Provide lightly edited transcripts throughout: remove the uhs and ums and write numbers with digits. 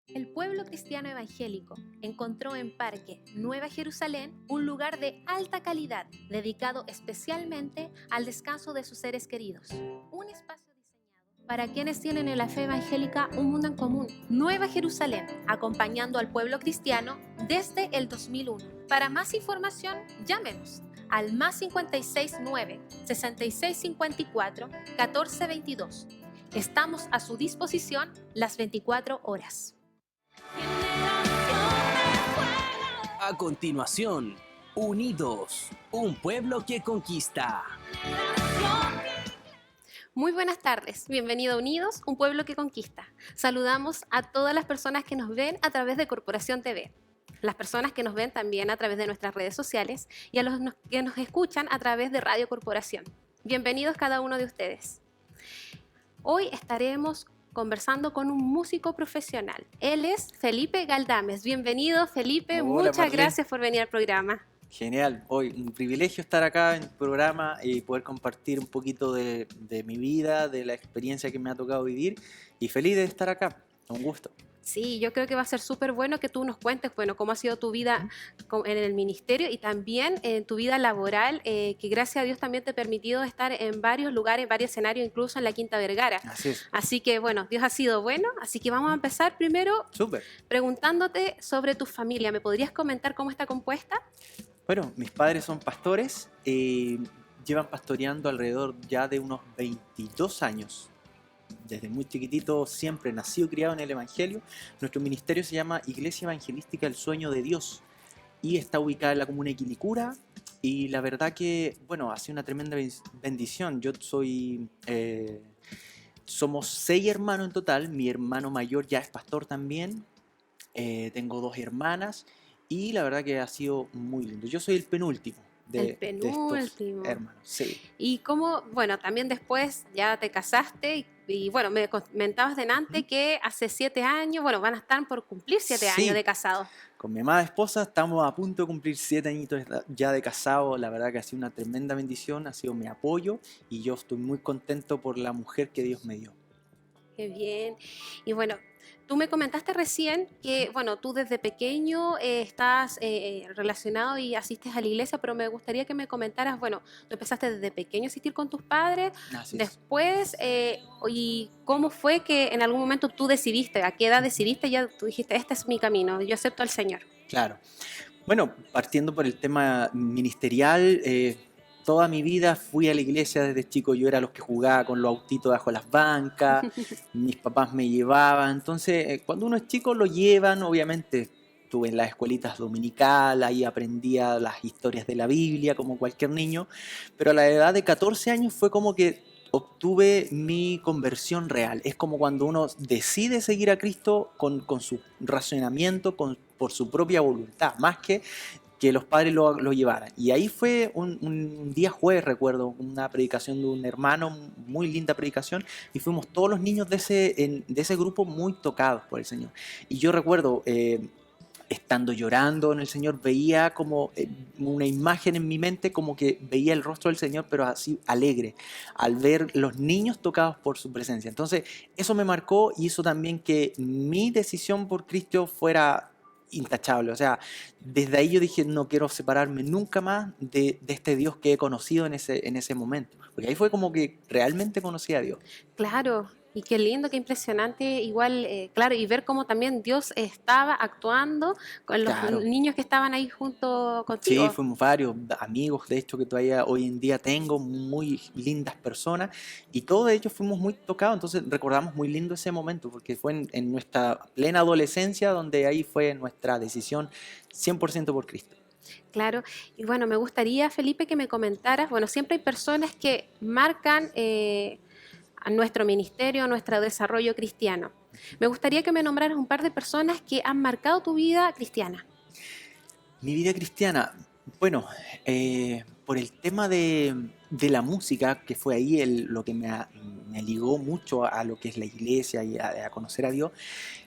El pueblo cristiano evangélico encontró en Parque Nueva Jerusalén un lugar de alta calidad, dedicado especialmente al descanso de sus seres queridos. Un espacio diseñado para quienes tienen en la fe evangélica un mundo en común. Nueva Jerusalén, acompañando al pueblo cristiano desde el 2001. Para más información, llámenos al más 569 6654 1422. Estamos a su disposición las 24 horas. A continuación, Unidos, un pueblo que conquista. Muy buenas tardes, bienvenido a Unidos, un pueblo que conquista. Saludamos a todas las personas que nos ven a través de Corporación TV, las personas que nos ven también a través de nuestras redes sociales y a los que nos escuchan a través de Radio Corporación. Bienvenidos cada uno de ustedes. Hoy estaremos conversando con un músico profesional. Él es Felipe Galdames. Bienvenido, Felipe. Hola, Muchas Marlene. gracias por venir al programa. Genial, hoy un privilegio estar acá en el programa y poder compartir un poquito de mi vida, de la experiencia que me ha tocado vivir y feliz de estar acá, un gusto. Sí, yo creo que va a ser súper bueno que tú nos cuentes, bueno, cómo ha sido tu vida en el ministerio y también en tu vida laboral, que gracias a Dios también te ha permitido estar en varios lugares, en varios escenarios, incluso en la Quinta Vergara. Así es, Así que, bueno, Dios ha sido bueno, así que vamos a empezar primero súper. preguntándote sobre tu familia. ¿Me podrías comentar cómo está compuesta? Bueno, mis padres son pastores, llevan pastoreando alrededor ya de unos 22 años. Desde muy chiquitito, siempre nacido y criado en el Evangelio. Nuestro ministerio se llama Iglesia Evangelística El Sueño de Dios y está ubicada en la comuna de Quilicura. Y la verdad que, bueno, ha sido una tremenda bendición. Somos 6 hermanos en total. Mi hermano mayor ya es pastor también. Tengo 2 hermanas y la verdad que ha sido muy lindo. Yo soy el penúltimo El de penúltimo. estos hermanos. Sí. Y cómo, bueno, también después ya te casaste y, bueno, me comentabas delante que hace 7 años, bueno, van a estar por cumplir 7 Sí. años de casados. Con mi amada esposa estamos a punto de cumplir 7 añitos ya de casado. La verdad que ha sido una tremenda bendición, ha sido mi apoyo y yo estoy muy contento por la mujer que Dios me dio. Qué bien. Y bueno, tú me comentaste recién que, bueno, tú desde pequeño estás relacionado y asistes a la iglesia, pero me gustaría que me comentaras, bueno, tú empezaste desde pequeño a asistir con tus padres, Así es. después, y cómo fue que en algún momento tú decidiste, a qué edad decidiste, ya tú dijiste, este es mi camino, yo acepto al Señor. Claro. Bueno, partiendo por el tema ministerial, toda mi vida fui a la iglesia desde chico. Yo era los que jugaba con los autitos bajo las bancas, mis papás me llevaban. Entonces, cuando uno es chico lo llevan, obviamente. Estuve en las escuelitas dominicales, ahí aprendía las historias de la Biblia como cualquier niño, pero a la edad de 14 años fue como que obtuve mi conversión real. Es como cuando uno decide seguir a Cristo con su razonamiento, por su propia voluntad, más que los padres lo llevaran. Y ahí fue un día jueves, recuerdo, una predicación de un hermano, muy linda predicación, y fuimos todos los niños de ese grupo muy tocados por el Señor. Y yo recuerdo, estando llorando en el Señor, veía como una imagen en mi mente, como que veía el rostro del Señor, pero así alegre, al ver los niños tocados por su presencia. Entonces, eso me marcó y hizo también que mi decisión por Cristo fuera intachable. O sea, desde ahí yo dije, no quiero separarme nunca más de este Dios que he conocido en ese momento. Porque ahí fue como que realmente conocí a Dios. Claro, y qué lindo, qué impresionante, igual, claro, y ver cómo también Dios estaba actuando con los Claro. niños que estaban ahí junto Sí, contigo. fuimos varios amigos, de hecho, que todavía hoy en día tengo, muy lindas personas, y todos ellos fuimos muy tocados. Entonces recordamos muy lindo ese momento, porque fue en nuestra plena adolescencia donde ahí fue nuestra decisión 100% por Cristo. Claro, y bueno, me gustaría, Felipe, que me comentaras, bueno, siempre hay personas que marcan a nuestro ministerio, a nuestro desarrollo cristiano. Me gustaría que me nombraras un par de personas que han marcado tu vida cristiana. Mi vida cristiana, bueno, por el tema de la música, que fue ahí lo que me ligó mucho a lo que es la iglesia y a conocer a Dios,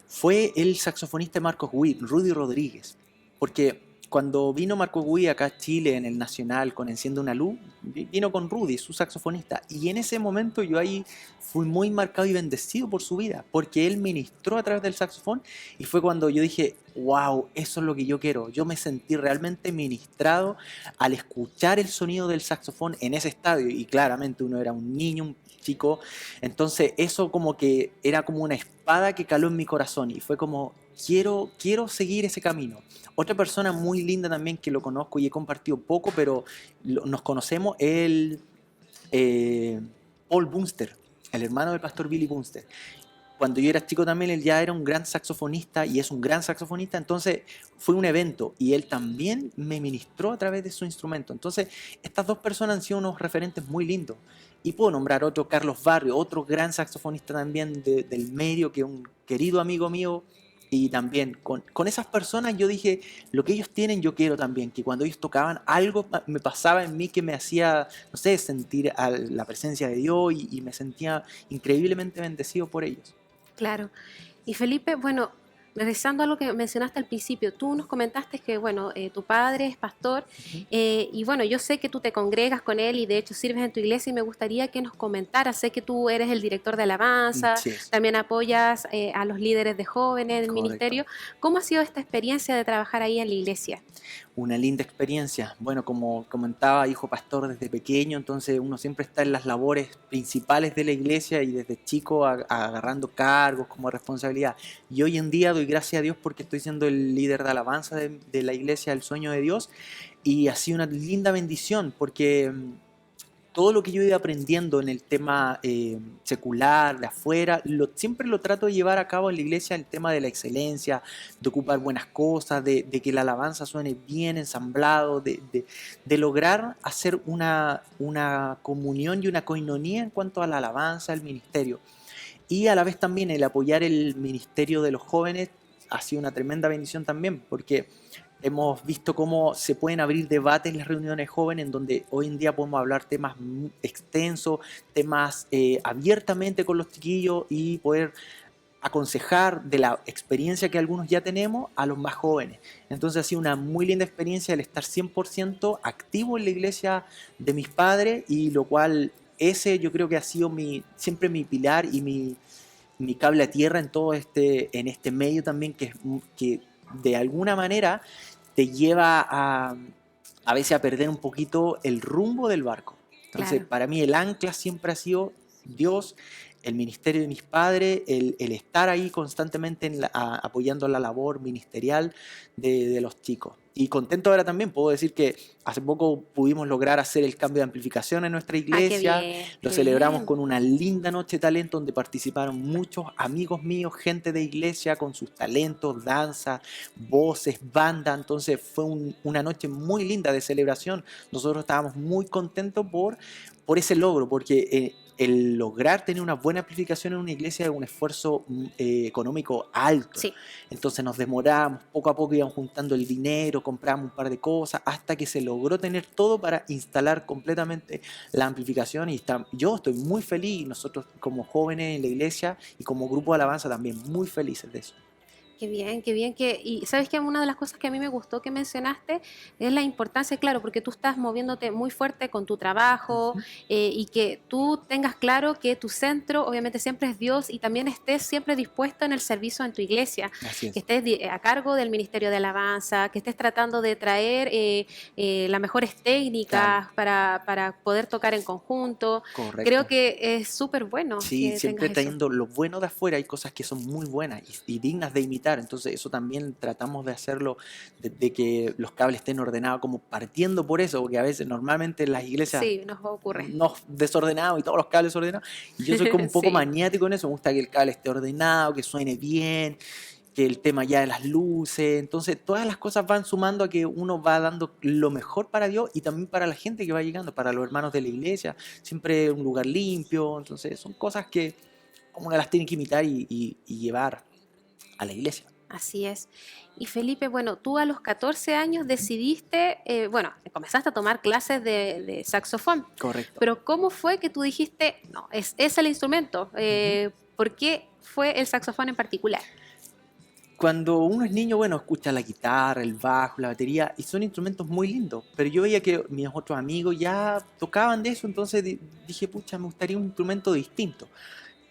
fue el saxofonista de Marcos Witt, Rudy Rodríguez. Porque cuando vino Marco Gui acá a Chile en el Nacional con Enciende una Luz, vino con Rudy, su saxofonista, y en ese momento yo ahí fui muy marcado y bendecido por su vida, porque él ministró a través del saxofón, y fue cuando yo dije, wow, eso es lo que yo quiero. Yo me sentí realmente ministrado al escuchar el sonido del saxofón en ese estadio, y claramente uno era un niño, un chico, entonces eso como que era como una espada que caló en mi corazón, y fue como, quiero seguir ese camino. Otra persona muy linda también que lo conozco y he compartido poco, pero nos conocemos, el Paul Bunster, el hermano del pastor Billy Bunster. Cuando yo era chico también, él ya era un gran saxofonista y es un gran saxofonista, entonces fue un evento y él también me ministró a través de su instrumento. Entonces, estas dos personas han sido unos referentes muy lindos. Y puedo nombrar otro, Carlos Barrio, otro gran saxofonista también del medio, que es un querido amigo mío. Y también con esas personas yo dije, lo que ellos tienen yo quiero también, que cuando ellos tocaban algo me pasaba en mí que me hacía, no sé, sentir la presencia de Dios y me sentía increíblemente bendecido por ellos. Claro. Y Felipe, bueno, regresando a lo que mencionaste al principio, tú nos comentaste que, bueno, tu padre es pastor y bueno, yo sé que tú te congregas con él y de hecho sirves en tu iglesia y me gustaría que nos comentaras, sé que tú eres el director de alabanza, Sí, también apoyas a los líderes de jóvenes del correcto. ministerio. ¿Cómo ha sido esta experiencia de trabajar ahí en la iglesia? Una linda experiencia. Bueno, como comentaba, hijo pastor desde pequeño, entonces uno siempre está en las labores principales de la iglesia y desde chico agarrando cargos como responsabilidad. Y hoy en día doy gracias a Dios porque estoy siendo el líder de alabanza de la iglesia El Sueño de Dios y ha sido una linda bendición porque todo lo que yo he ido aprendiendo en el tema secular, de afuera, siempre lo trato de llevar a cabo en la iglesia, el tema de la excelencia, de ocupar buenas cosas, de que la alabanza suene bien ensamblado, de lograr hacer una comunión y una coinonía en cuanto a la alabanza, el ministerio. Y a la vez también el apoyar el ministerio de los jóvenes ha sido una tremenda bendición también, porque hemos visto cómo se pueden abrir debates en las reuniones jóvenes, en donde hoy en día podemos hablar temas extensos, temas abiertamente con los chiquillos y poder aconsejar de la experiencia que algunos ya tenemos a los más jóvenes. Entonces ha sido una muy linda experiencia el estar 100% activo en la iglesia de mis padres y lo cual ese yo creo que ha sido siempre mi pilar y mi cable a tierra en todo en este medio también que de alguna manera te lleva a veces a perder un poquito el rumbo del barco. Entonces, Claro. para mí el ancla siempre ha sido Dios, el ministerio de mis padres, el estar ahí constantemente apoyando la labor ministerial de los chicos. Y contento ahora también, puedo decir que hace poco pudimos lograr hacer el cambio de amplificación en nuestra iglesia. Qué bien, Lo qué celebramos bien. con una linda noche de talento donde participaron muchos amigos míos, gente de iglesia con sus talentos, danza, voces, banda. Entonces fue una noche muy linda de celebración. Nosotros estábamos muy contentos por ese logro, porque el lograr tener una buena amplificación en una iglesia es un esfuerzo económico alto. Sí. Entonces nos demoramos, poco a poco íbamos juntando el dinero, compramos un par de cosas, hasta que se logró tener todo para instalar completamente la amplificación. Y yo estoy muy feliz, nosotros como jóvenes en la iglesia y como grupo de alabanza también muy felices de eso. Qué bien, qué bien. Y sabes que una de las cosas que a mí me gustó que mencionaste es la importancia, claro, porque tú estás moviéndote muy fuerte con tu trabajo y que tú tengas claro que tu centro obviamente siempre es Dios y también estés siempre dispuesto en el servicio en tu iglesia, Así que es. estés a cargo del Ministerio de Alabanza, que estés tratando de traer las mejores técnicas para poder tocar en conjunto. Correcto. Creo que es súper bueno Sí, que siempre tengas eso. trayendo lo bueno de afuera, hay cosas que son muy buenas y dignas de imitar, entonces eso también tratamos de hacerlo, de que los cables estén ordenados, como partiendo por eso, porque a veces normalmente en las iglesias Sí, nos ocurre. nos desordenados y todos los cables ordenados, y yo soy como un poco Sí. maniático en eso, me gusta que el cable esté ordenado, que suene bien, que el tema ya de las luces, entonces todas las cosas van sumando a que uno va dando lo mejor para Dios y también para la gente que va llegando, para los hermanos de la iglesia, siempre un lugar limpio, entonces son cosas que uno las tiene que imitar y llevar a la iglesia. Así es. Y Felipe, bueno, tú a los 14 años decidiste, bueno, comenzaste a tomar clases de saxofón, Correcto. pero ¿cómo fue que tú dijiste, no, es el instrumento? ¿Por qué fue el saxofón en particular? cuando uno es niño, bueno, escucha la guitarra, el bajo, la batería, y son instrumentos muy lindos, pero yo veía que mis otros amigos ya tocaban de eso, entonces dije, pucha, me gustaría un instrumento distinto.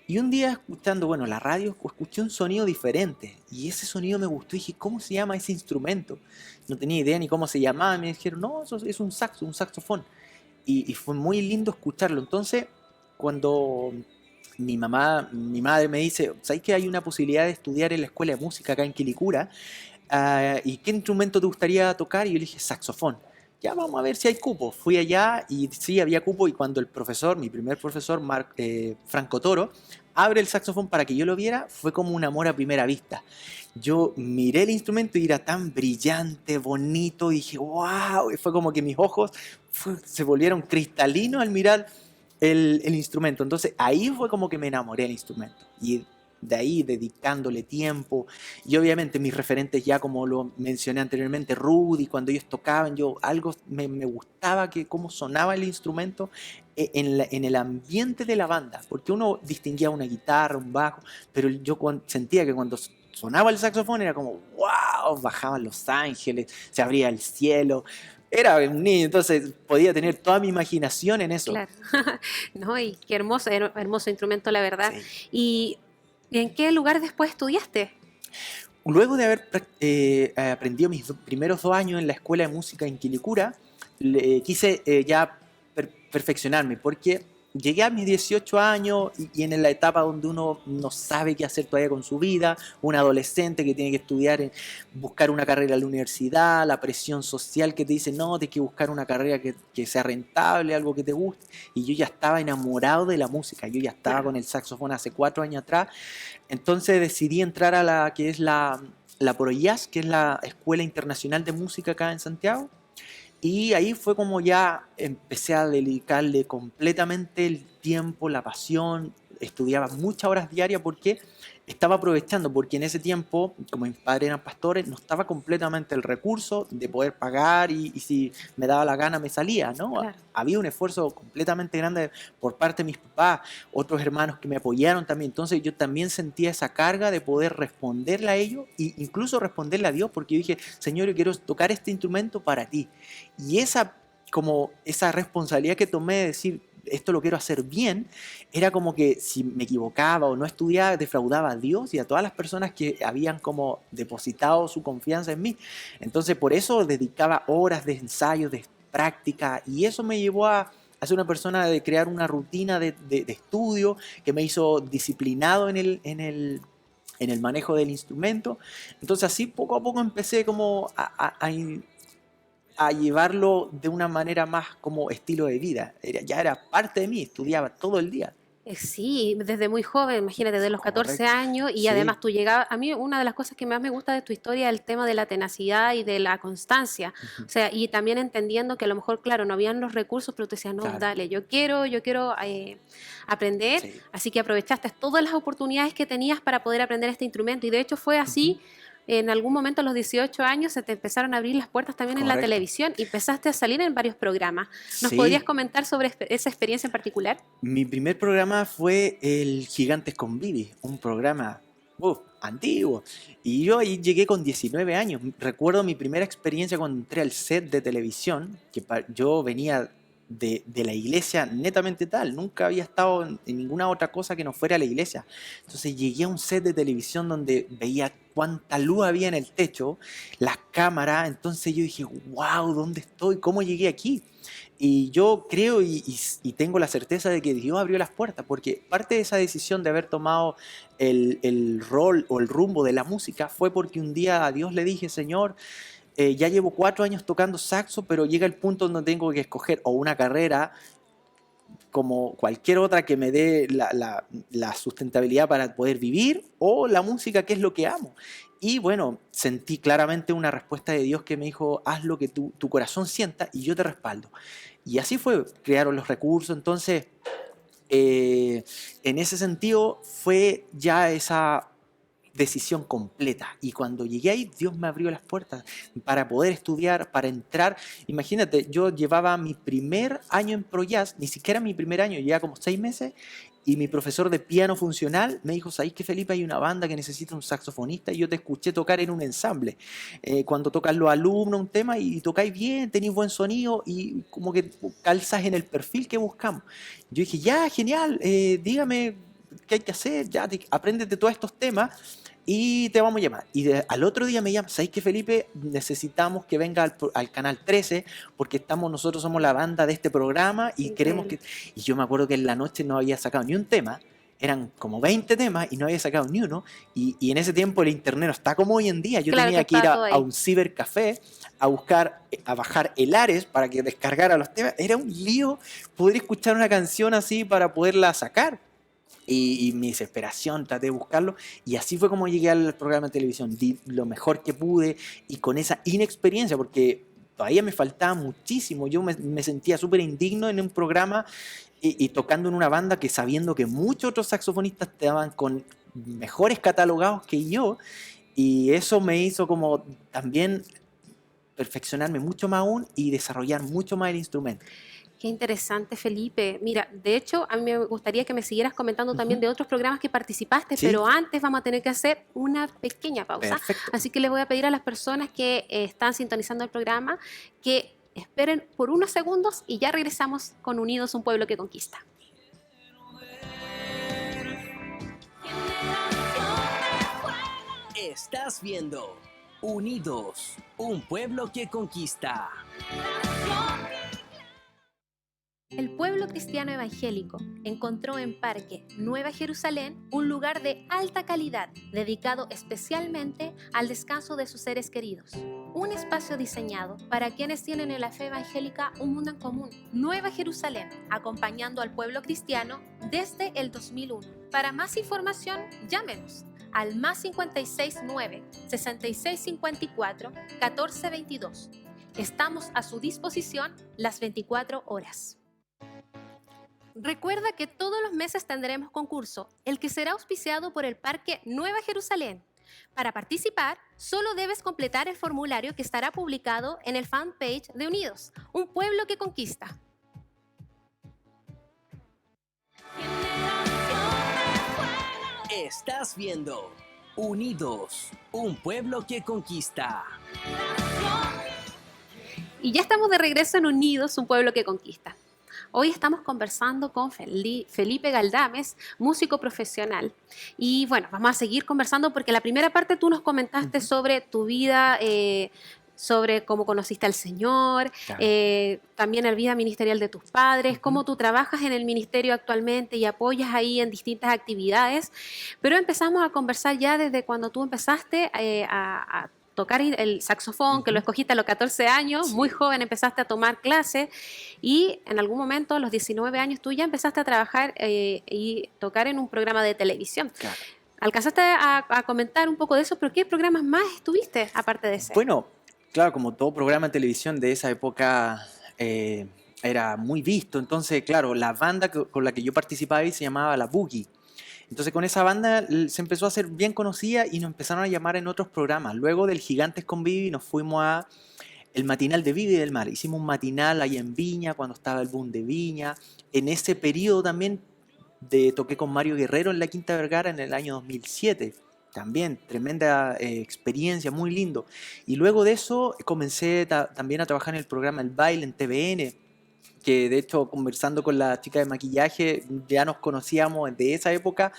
Y un día escuchando, bueno, la radio, escuché un sonido diferente, y ese sonido me gustó, y dije, ¿cómo se llama ese instrumento? No tenía idea ni cómo se llamaba, me dijeron, no, eso es un saxo, un saxofón. Y fue muy lindo escucharlo. Entonces, cuando mi madre me dice, ¿sabes que hay una posibilidad de estudiar en la escuela de música acá en Quilicura? ¿Y qué instrumento te gustaría tocar? Y yo le dije, saxofón. Ya vamos a ver si hay cupo. Fui allá y sí había cupo, y cuando el profesor, mi primer profesor, Franco Toro, abre el saxofón para que yo lo viera, fue como un amor a primera vista. Yo miré el instrumento y era tan brillante, bonito, y dije, wow, y fue como que mis ojos se volvieron cristalinos al mirar el instrumento. Entonces ahí fue como que me enamoré del instrumento. Y de ahí dedicándole tiempo. Y obviamente mis referentes ya, como lo mencioné anteriormente, Rudy, cuando ellos tocaban, yo algo me gustaba que cómo sonaba el instrumento en el ambiente de la banda. Porque uno distinguía una guitarra, un bajo, pero yo sentía que cuando sonaba el saxofón era como, wow, bajaban los ángeles, se abría el cielo. Era un niño, entonces podía tener toda mi imaginación en eso. Claro. No, y qué hermoso, hermoso instrumento, la verdad. Sí. ¿Y en qué lugar después estudiaste? Luego de haber aprendido mis primeros 2 años en la escuela de música en Quilicura, quise ya perfeccionarme, porque llegué a mis 18 años y en la etapa donde uno no sabe qué hacer todavía con su vida, un adolescente que tiene que estudiar, buscar una carrera en la universidad, la presión social que te dice, no, tienes que buscar una carrera que sea rentable, algo que te guste, y yo ya estaba enamorado de la música, yo ya estaba con el saxofón hace 4 años atrás. Entonces decidí entrar a la que es la ProJazz, que es la Escuela Internacional de Música acá en Santiago. Y ahí fue como ya empecé a dedicarle completamente el tiempo, la pasión. Estudiaba muchas horas diarias porque estaba aprovechando, porque en ese tiempo, como mis padres eran pastores, no estaba completamente el recurso de poder pagar y si me daba la gana me salía, ¿no? Claro. Había un esfuerzo completamente grande por parte de mis papás, otros hermanos que me apoyaron también. Entonces yo también sentía esa carga de poder responderle a ellos e incluso responderle a Dios, porque yo dije, Señor, yo quiero tocar este instrumento para ti. Y esa responsabilidad que tomé de decir, esto lo quiero hacer bien, era como que si me equivocaba o no estudiaba, defraudaba a Dios y a todas las personas que habían como depositado su confianza en mí. Entonces por eso dedicaba horas de ensayo, de práctica, y eso me llevó a ser una persona de crear una rutina de estudio que me hizo disciplinado en el manejo del instrumento. Entonces así poco a poco empecé como a llevarlo de una manera más como estilo de vida. Ya era parte de mí, estudiaba todo el día. Sí, desde muy joven, imagínate, de los 14 Correcto. años, y Sí. además tú llegabas, a mí una de las cosas que más me gusta de tu historia es el tema de la tenacidad y de la constancia, o sea, y también entendiendo que a lo mejor, claro, no habían los recursos, pero tú decías, no, Claro. dale, yo quiero aprender, Sí. así que aprovechaste todas las oportunidades que tenías para poder aprender este instrumento, y de hecho fue así. En algún momento a los 18 años se te empezaron a abrir las puertas también en la Correcto. televisión y empezaste a salir en varios programas. ¿Nos Sí. podrías comentar sobre esa experiencia en particular? Mi primer programa fue el Gigantes con Vivi, un programa antiguo. Y yo ahí llegué con 19 años. Recuerdo mi primera experiencia cuando entré al set de televisión, que yo venía de la iglesia netamente tal. Nunca había estado en ninguna otra cosa que no fuera la iglesia. Entonces llegué a un set de televisión donde veía cuánta luz había en el techo, las cámaras. Entonces yo dije, wow, ¿dónde estoy? ¿Cómo llegué aquí? Y yo creo y tengo la certeza de que Dios abrió las puertas, porque parte de esa decisión de haber tomado el rol o el rumbo de la música fue porque un día a Dios le dije, Señor, ya llevo 4 años tocando saxo, pero llega el punto donde tengo que escoger o una carrera como cualquier otra que me dé la sustentabilidad para poder vivir, o la música, que es lo que amo. Y bueno, sentí claramente una respuesta de Dios que me dijo, haz lo que tu corazón sienta y yo te respaldo. Y así fue, crearon los recursos. Entonces, en ese sentido fue ya esa decisión completa. Y cuando llegué ahí, Dios me abrió las puertas para poder estudiar, para entrar. Imagínate, yo llevaba mi primer año en ProJazz, ni siquiera mi primer año, llevaba como 6 meses, y mi profesor de piano funcional me dijo, ¿sabes qué, Felipe? Hay una banda que necesita un saxofonista y yo te escuché tocar en un ensamble. Cuando tocan los alumnos un tema y tocáis bien, tenéis buen sonido y como que calzas en el perfil que buscamos. Yo dije, ya, genial, dígame qué hay que hacer, ya, apréndete todos estos temas y te vamos a llamar. Y al otro día me llaman, ¿sabes qué, Felipe? Necesitamos que venga al Canal 13 porque nosotros somos la banda de este programa y queremos que... Y yo me acuerdo que en la noche no había sacado ni un tema, eran como 20 temas y no había sacado ni uno. Y en ese tiempo el internet no está como hoy en día. Yo tenía que ir a un cibercafé a buscar, a bajar el Ares para que descargara los temas. Era un lío poder escuchar una canción así para poderla sacar. Y mi desesperación, traté de buscarlo y así fue como llegué al programa de televisión. Di lo mejor que pude y con esa inexperiencia, porque todavía me faltaba muchísimo. Yo me sentía súper indigno en un programa y tocando en una banda que sabiendo que muchos otros saxofonistas estaban con mejores catalogados que yo, y eso me hizo como también perfeccionarme mucho más aún y desarrollar mucho más el instrumento. Qué interesante, Felipe. Mira, de hecho, a mí me gustaría que me siguieras comentando también de otros programas que participaste, Sí. pero antes vamos a tener que hacer una pequeña pausa. Perfecto. Así que les voy a pedir a las personas que están sintonizando el programa que esperen por unos segundos y ya regresamos con Unidos, un pueblo que conquista. Estás viendo Unidos, un pueblo que conquista. El pueblo cristiano evangélico encontró en Parque Nueva Jerusalén un lugar de alta calidad dedicado especialmente al descanso de sus seres queridos. Un espacio diseñado para quienes tienen en la fe evangélica un mundo en común. Nueva Jerusalén, acompañando al pueblo cristiano desde el 2001. Para más información, llámenos al +56 9 66 54 14 22. Estamos a su disposición las 24 horas. Recuerda que todos los meses tendremos concurso, el que será auspiciado por el Parque Nueva Jerusalén. Para participar, solo debes completar el formulario que estará publicado en el fanpage de Unidos, un pueblo que conquista. Estás viendo Unidos, un pueblo que conquista. Y ya estamos de regreso en Unidos, un pueblo que conquista. Hoy estamos conversando con Felipe Galdames, músico profesional. Y bueno, vamos a seguir conversando porque la primera parte tú nos comentaste sobre tu vida, sobre cómo conociste al Señor, Claro. también la vida ministerial de tus padres, cómo tú trabajas en el ministerio actualmente y apoyas ahí en distintas actividades. Pero empezamos a conversar ya desde cuando tú empezaste a tocar el saxofón, que lo escogiste a los 14 años, muy joven empezaste a tomar clases y en algún momento a los 19 años tú ya empezaste a trabajar y tocar en un programa de televisión. Claro. Alcanzaste a comentar un poco de eso, pero ¿qué programas más estuviste aparte de ese? Bueno, claro, como todo programa de televisión de esa época era muy visto, entonces, claro, la banda con la que yo participaba ahí se llamaba La Boogie. Entonces con esa banda se empezó a hacer bien conocida y nos empezaron a llamar en otros programas. Luego del Gigantes con Vivi nos fuimos a el matinal de Vivi del Mar. Hicimos un matinal ahí en Viña, cuando estaba el boom de Viña. En ese periodo también toqué con Mario Guerrero en la Quinta Vergara en el año 2007. También tremenda experiencia, muy lindo. Y luego de eso comencé también a trabajar en el programa El Baile en TVN, que de hecho conversando con la chica de maquillaje ya nos conocíamos de esa época.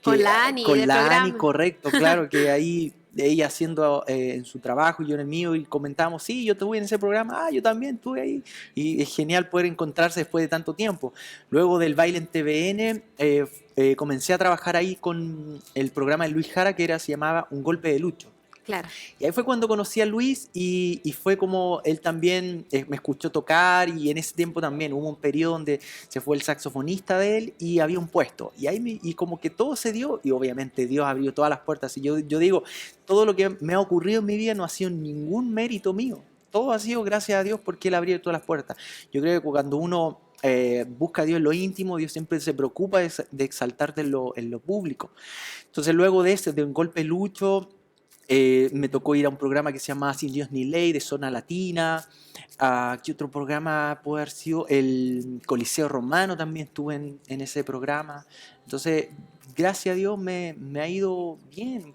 Con la Ani, Con del la programa. Ani, correcto, claro, que ahí ella haciendo en su trabajo y yo en el mío y comentábamos, sí, yo estuve en ese programa, yo también estuve ahí. Y es genial poder encontrarse después de tanto tiempo. Luego del Baile en TVN comencé a trabajar ahí con el programa de Luis Jara que se llamaba Un Golpe de Lucho. Claro. Y ahí fue cuando conocí a Luis y fue como él también me escuchó tocar y en ese tiempo también hubo un periodo donde se fue el saxofonista de él y había un puesto. Y ahí y como que todo se dio y obviamente Dios abrió todas las puertas. Y yo digo, todo lo que me ha ocurrido en mi vida no ha sido ningún mérito mío. Todo ha sido gracias a Dios porque Él abrió todas las puertas. Yo creo que cuando uno busca a Dios en lo íntimo, Dios siempre se preocupa de exaltarte en lo público. Entonces luego de Un Golpe Lucho, me tocó ir a un programa que se llama Sin Dios ni Ley, de Zona Latina. ¿Qué otro programa puede haber sido? El Coliseo Romano también estuve en ese programa. Entonces, gracias a Dios me ha ido bien.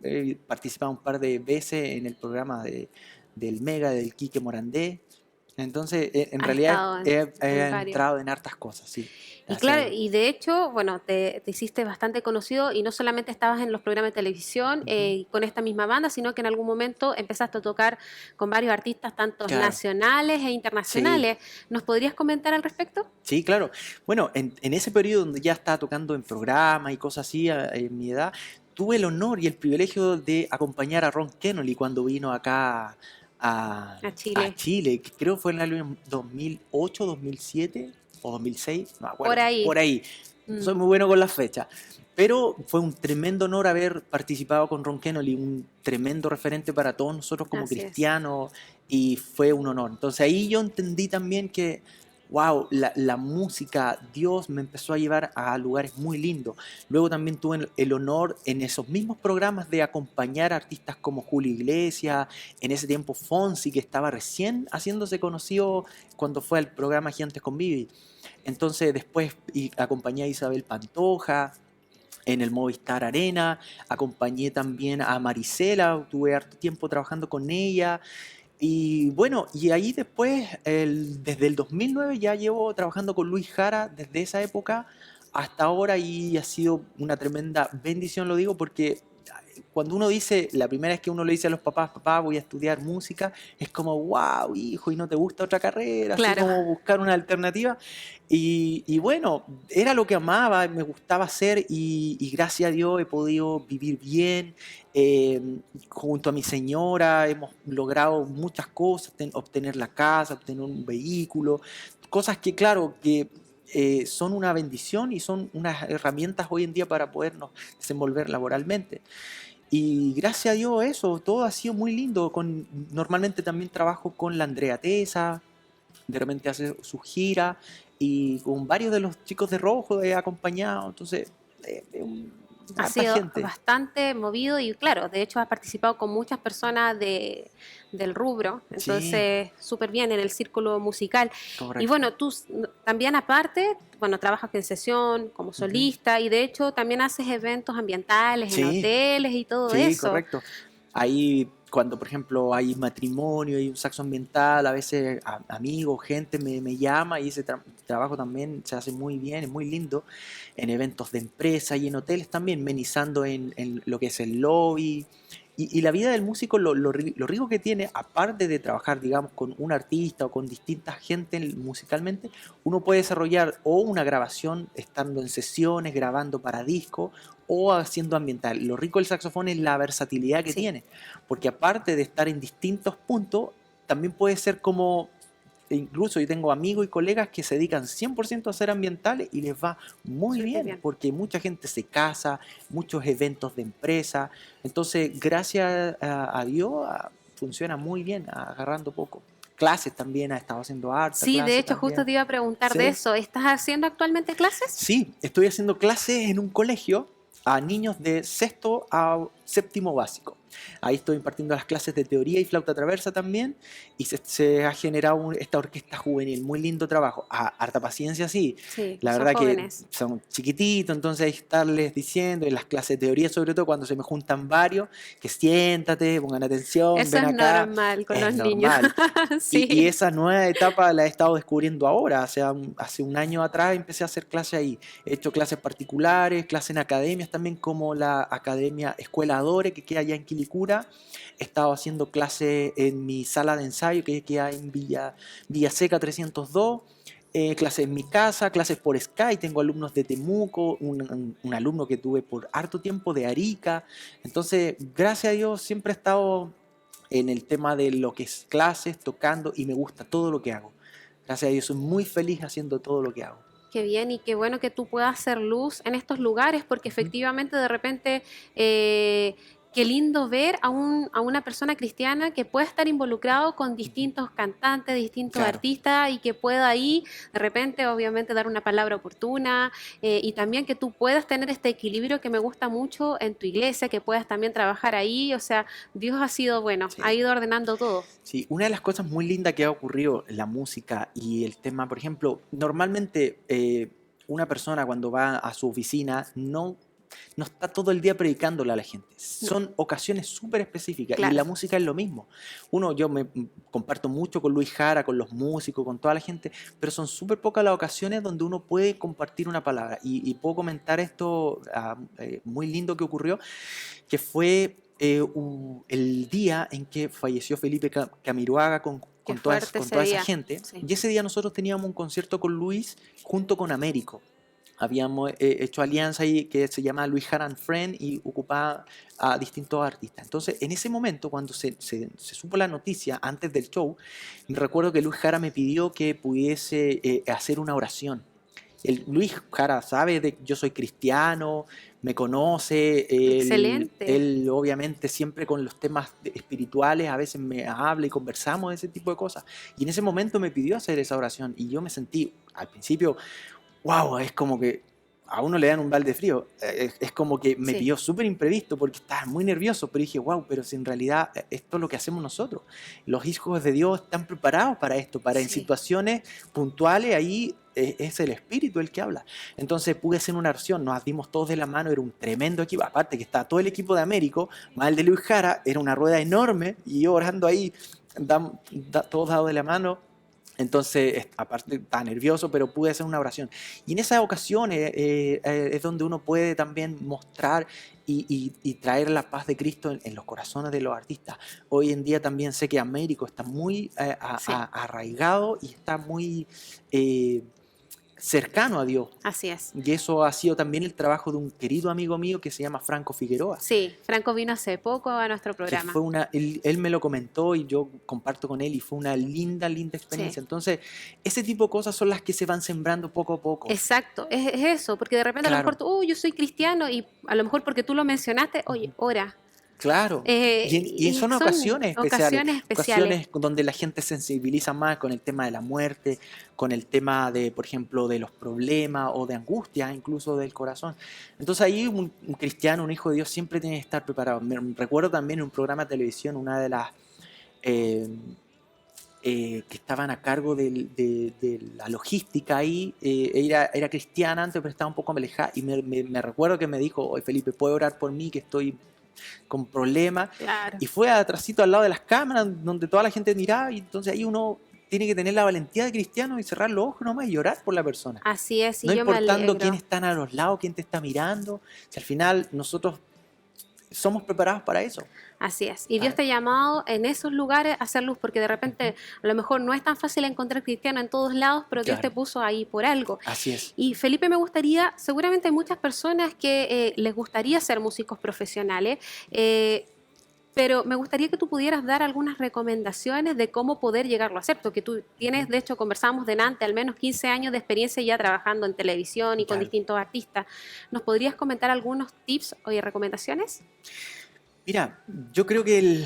He participado un par de veces en el programa del Mega, del Quique Morandé. Entonces, en Has realidad estado he en varios. entrado en hartas cosas, sí. Y Gracias a claro, Dios. y de hecho, bueno, te hiciste bastante conocido y no solamente estabas en los programas de televisión Ujú. con esta misma banda, sino que en algún momento empezaste a tocar con varios artistas, tanto Claro, nacionales e sí. internacionales. ¿Nos podrías comentar al respecto? Sí, claro. Bueno, en ese periodo donde ya estaba tocando en programas y cosas así, en mi edad, tuve el honor y el privilegio de acompañar a Ron Kenoly cuando vino acá a, A a Chile. Chile, que creo fue en el año 2008, 2007 o 2006, no me Por acuerdo, ahí. por ahí. Mm, Soy muy bueno con las fechas. Pero fue un tremendo honor haber participado con Ron Kenoly, un tremendo referente para todos nosotros como así es. cristianos, y fue un honor. Entonces ahí yo entendí también que wow, la música, Dios me empezó a llevar a lugares muy lindos. Luego también tuve el honor en esos mismos programas de acompañar a artistas como Julio Iglesias, en ese tiempo Fonsi, que estaba recién haciéndose conocido cuando fue al programa Gigantes con Vivi. Entonces después acompañé a Isabel Pantoja en el Movistar Arena, acompañé también a Marisela, tuve harto tiempo trabajando con ella. Y bueno, y ahí después, desde el 2009 ya llevo trabajando con Luis Jara desde esa época hasta ahora y ha sido una tremenda bendición, lo digo, porque cuando uno dice, la primera vez que uno le dice a los papás, papá, voy a estudiar música, es como, wow, hijo, y no te gusta otra carrera, así Claro. como buscar una alternativa. Y bueno, era lo que amaba, me gustaba hacer y gracias a Dios he podido vivir bien. Junto a mi señora hemos logrado muchas cosas, obtener la casa, obtener un vehículo, cosas que claro, que son una bendición y son unas herramientas hoy en día para podernos desenvolver laboralmente. Y gracias a Dios eso, todo ha sido muy lindo. Normalmente también trabajo con la Andrea Tesa, de repente hace su gira y con varios de los chicos de Rojo he acompañado, entonces Ha harta sido gente. bastante movido y claro, de hecho has participado con muchas personas del rubro, Sí, entonces súper bien en el círculo musical. Y correcto. bueno, tú también aparte, bueno, trabajas en sesión como Ujú. solista y de hecho también haces eventos ambientales en Sí, hoteles y todo sí, eso. correcto. Ahí, cuando por ejemplo hay matrimonio, hay un saxo ambiental, a veces amigos, gente me llama y ese trabajo también se hace muy bien, es muy lindo, en eventos de empresa y en hoteles también, menizando en lo que es el lobby. Y la vida del músico, lo rico que tiene, aparte de trabajar, digamos, con un artista o con distinta gente musicalmente, uno puede desarrollar o una grabación estando en sesiones, grabando para disco o haciendo ambiental. Lo rico del saxofón es la versatilidad que Sí, tiene, porque aparte de estar en distintos puntos, también puede ser como, incluso yo tengo amigos y colegas que se dedican 100% a hacer ambientales y les va muy súper bien, bien. porque mucha gente se casa, muchos eventos de empresa, entonces gracias a Dios funciona muy bien, agarrando poco. Clases también, ha estado haciendo harta Sí, de clase hecho justo también. te iba a preguntar de Sí. eso. ¿Estás haciendo actualmente clases? Sí, estoy haciendo clases en un colegio a niños de sexto a séptimo básico. Ahí estoy impartiendo las clases de teoría y flauta traversa también y se ha generado esta orquesta juvenil, muy lindo trabajo. Harta paciencia, sí. Sí, La son verdad que jóvenes. son chiquititos, entonces hay que estarles diciendo en las clases de teoría, sobre todo cuando se me juntan varios, que siéntate, pongan atención, Eso ven es acá, normal con es los niños. normal. Y Sí. esa nueva etapa la he estado descubriendo ahora. O sea, hace un año atrás empecé a hacer clases ahí. He hecho clases particulares, clases en academias también, como la Academia Escuela Adore, que queda allá en Quilicura. He estado haciendo clases en mi sala de ensayo, que queda en Villa Seca 302. Clases en mi casa, clases por Skype. Tengo alumnos de Temuco, un alumno que tuve por harto tiempo de Arica. Entonces, gracias a Dios, siempre he estado en el tema de lo que es clases, tocando y me gusta todo lo que hago. Gracias a Dios, soy muy feliz haciendo todo lo que hago. Qué bien y qué bueno que tú puedas hacer luz en estos lugares, porque Ujú. efectivamente de repente qué lindo ver a una persona cristiana que pueda estar involucrado con Ujú. distintos cantantes, distintos Claro, artistas y que pueda ahí de repente obviamente dar una palabra oportuna y también que tú puedas tener este equilibrio que me gusta mucho en tu iglesia, que puedas también trabajar ahí, o sea, Dios ha sido bueno, ha sí. ido ordenando todo. Sí, una de las cosas muy lindas que ha ocurrido en la música y el tema, por ejemplo, normalmente una persona cuando va a su oficina no está todo el día predicándole a la gente. Son ocasiones súper específicas. Claro. Y la música es lo mismo. Yo me comparto mucho con Luis Jara, con los músicos, con toda la gente, pero son súper pocas las ocasiones donde uno puede compartir una palabra. Y puedo comentar esto muy lindo que ocurrió, que fue el día en que falleció Felipe Camiroaga con Qué toda fuerte ese esa día. gente. Sí. Y ese día nosotros teníamos un concierto con Luis junto con Américo. Habíamos hecho alianza ahí que se llama Luis Jara and Friend y ocupaba a distintos artistas. Entonces, en ese momento, cuando se supo la noticia antes del show, me recuerdo que Luis Jara me pidió que pudiese hacer una oración. Luis Jara sabe de que yo soy cristiano, me conoce, Excelente. él obviamente siempre con los temas espirituales a veces me habla y conversamos de ese tipo de cosas. Y en ese momento me pidió hacer esa oración y yo me sentí al principio, wow, es como que a uno le dan un balde frío. Es como que me Sí. pilló súper imprevisto porque estaba muy nervioso, pero dije, wow, pero si en realidad esto es lo que hacemos nosotros. Los hijos de Dios están preparados para esto, para en Sí. situaciones puntuales, ahí es el Espíritu el que habla. Entonces pude hacer una oración, nos dimos todos de la mano, era un tremendo equipo, aparte que estaba todo el equipo de Américo, más el de Luis Jara, era una rueda enorme, y yo orando ahí, todos dados de la mano. Entonces, aparte estaba nervioso, pero pude hacer una oración. Y en esas ocasiones es donde uno puede también mostrar y traer la paz de Cristo en los corazones de los artistas. Hoy en día también sé que Américo está muy Sí. arraigado y está muy cercano a Dios. Así es. Y eso ha sido también el trabajo de un querido amigo mío que se llama Franco Figueroa. Sí, Franco vino hace poco a nuestro Que programa. fue él me lo comentó y yo comparto con él y fue una linda experiencia. Sí. Entonces, ese tipo de cosas son las que se van sembrando poco a poco. Exacto, es eso, porque de repente a lo Claro. mejor tú, yo soy cristiano y a lo mejor porque tú lo mencionaste, oye, ora. Claro. Y son ocasiones especiales. Ocasiones donde la gente se sensibiliza más con el tema de la muerte, con el tema de, por ejemplo, de los problemas o de angustia, incluso del corazón. Entonces ahí un cristiano, un hijo de Dios, siempre tiene que estar preparado. Me recuerdo también en un programa de televisión, una de las que estaban a cargo de la logística ahí, era cristiana antes, pero estaba un poco alejada, y me recuerdo que me dijo, oye Felipe, ¿puedes orar por mí que estoy con problemas? Claro. Y fue atrásito al lado de las cámaras donde toda la gente miraba, y entonces ahí uno tiene que tener la valentía de cristiano y cerrar los ojos nomás y orar por la persona. Así es, y No yo me importando alegro. quién están a los lados, quién te está mirando, si al final nosotros somos preparados para eso. Así es. Y Dios te ha llamado en esos lugares a hacer luz, porque de repente a lo mejor no es tan fácil encontrar cristiano en todos lados, pero Dios Claro. te puso ahí por algo. Así es. Y Felipe, me gustaría, seguramente hay muchas personas que les gustaría ser músicos profesionales, pero me gustaría que tú pudieras dar algunas recomendaciones de cómo poder llegarlo a hacer, porque tú tienes, de hecho, conversamos delante, al menos 15 años de experiencia ya trabajando en televisión y con Claro. distintos artistas. ¿Nos podrías comentar algunos tips o recomendaciones? Mira, yo creo que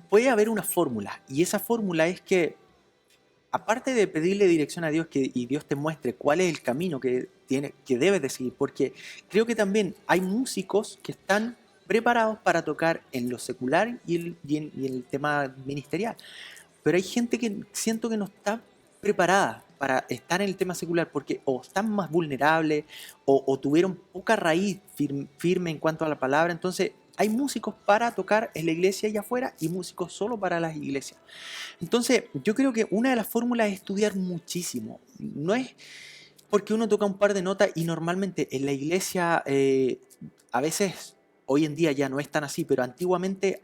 puede haber una fórmula, y esa fórmula es que, aparte de pedirle dirección a Dios y Dios te muestre cuál es el camino que debes de seguir, porque creo que también hay músicos que están preparados para tocar en lo secular y en el tema ministerial, pero hay gente que siento que no está preparada para estar en el tema secular porque o están más vulnerables o tuvieron poca raíz firme en cuanto a la palabra. Entonces hay músicos para tocar en la iglesia y afuera y músicos solo para las iglesias. Entonces yo creo que una de las fórmulas es estudiar muchísimo. No es porque uno toca un par de notas y normalmente en la iglesia a veces, hoy en día ya no es tan así, pero antiguamente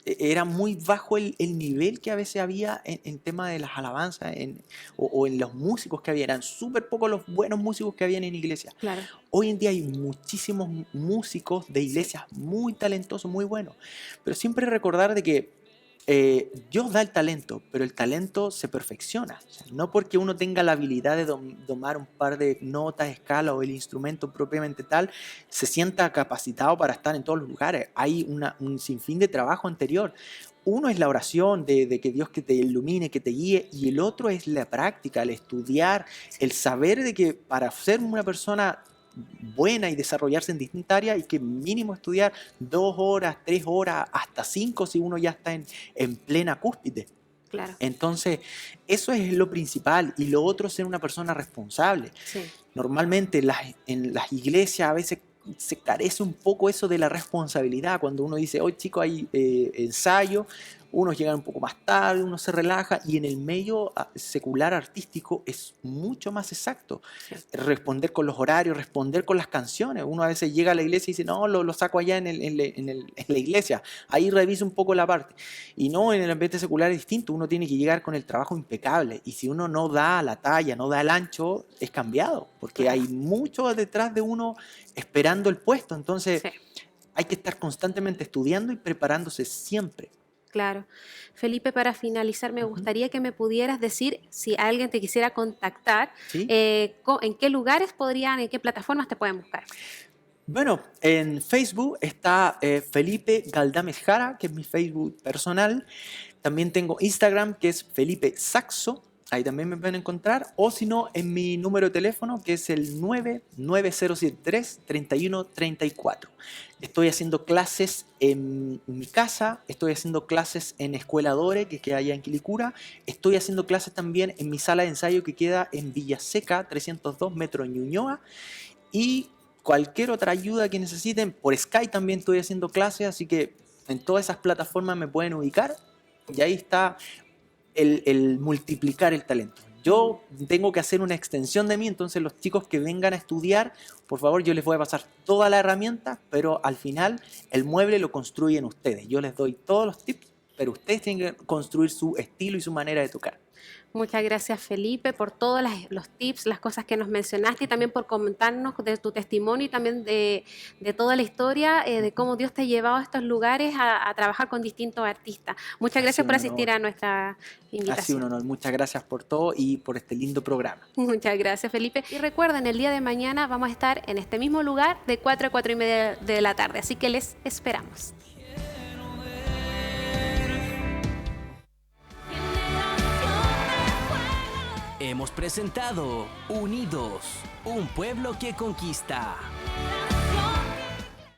era muy bajo el nivel que a veces había en tema de las alabanzas o en los músicos que había. Eran súper pocos los buenos músicos que habían en iglesias. Claro. Hoy en día hay muchísimos músicos de iglesias muy talentosos, muy buenos. Pero siempre recordar de que Dios da el talento, pero el talento se perfecciona. O sea, no porque uno tenga la habilidad de domar un par de notas, escalas o el instrumento propiamente tal, se sienta capacitado para estar en todos los lugares. Hay un sinfín de trabajo anterior. Uno es la oración de que Dios que te ilumine, que te guíe, y el otro es la práctica, el estudiar, el saber de que para ser una persona buena y desarrollarse en distintas áreas hay que mínimo estudiar 2 horas, 3 horas, hasta 5 si uno ya está en plena cúspide. Claro. Entonces, eso es lo principal. Y lo otro es ser una persona responsable. Sí. Normalmente en las iglesias a veces se carece un poco eso de la responsabilidad. Cuando uno dice, hoy chicos hay ensayo, unos llegan un poco más tarde, uno se relaja, y en el medio secular artístico es mucho más exacto. Sí. Responder con los horarios, responder con las canciones. Uno a veces llega a la iglesia y dice, no, lo saco allá en la iglesia, ahí reviso un poco la parte. Y no, en el ambiente secular es distinto, uno tiene que llegar con el trabajo impecable, y si uno no da la talla, no da el ancho, es cambiado, porque hay mucho detrás de uno esperando el puesto. Entonces Sí. hay que estar constantemente estudiando y preparándose siempre. Claro. Felipe, para finalizar, me gustaría que me pudieras decir si alguien te quisiera contactar, ¿Sí? en qué lugares podrían, en qué plataformas te pueden buscar. Bueno, en Facebook está Felipe Galdames Jara, que es mi Facebook personal. También tengo Instagram, que es Felipe Saxo. Ahí también me pueden encontrar. O si no, en mi número de teléfono, que es el 99073-3134. Estoy haciendo clases en mi casa. Estoy haciendo clases en Escuela Dore, que queda allá en Quilicura. Estoy haciendo clases también en mi sala de ensayo, que queda en Villaseca, 302 Metro Ñuñoa. Y cualquier otra ayuda que necesiten, por Skype también estoy haciendo clases, así que en todas esas plataformas me pueden ubicar, y ahí está el multiplicar el talento. Yo tengo que hacer una extensión de mí, entonces los chicos que vengan a estudiar, por favor, yo les voy a pasar toda la herramienta, pero al final el mueble lo construyen ustedes. Yo les doy todos los tips, pero ustedes tienen que construir su estilo y su manera de tocar. Muchas gracias, Felipe, por todos los tips, las cosas que nos mencionaste, y también por comentarnos de tu testimonio y también de toda la historia, de cómo Dios te ha llevado a estos lugares a trabajar con distintos artistas. Muchas gracias por asistir a nuestra Ha sido invitación. un honor. Muchas gracias por todo y por este lindo programa. Muchas gracias, Felipe. Y recuerden, el día de mañana vamos a estar en este mismo lugar de 4 a 4 y media de la tarde, así que les esperamos. Hemos presentado Unidos, un pueblo que conquista.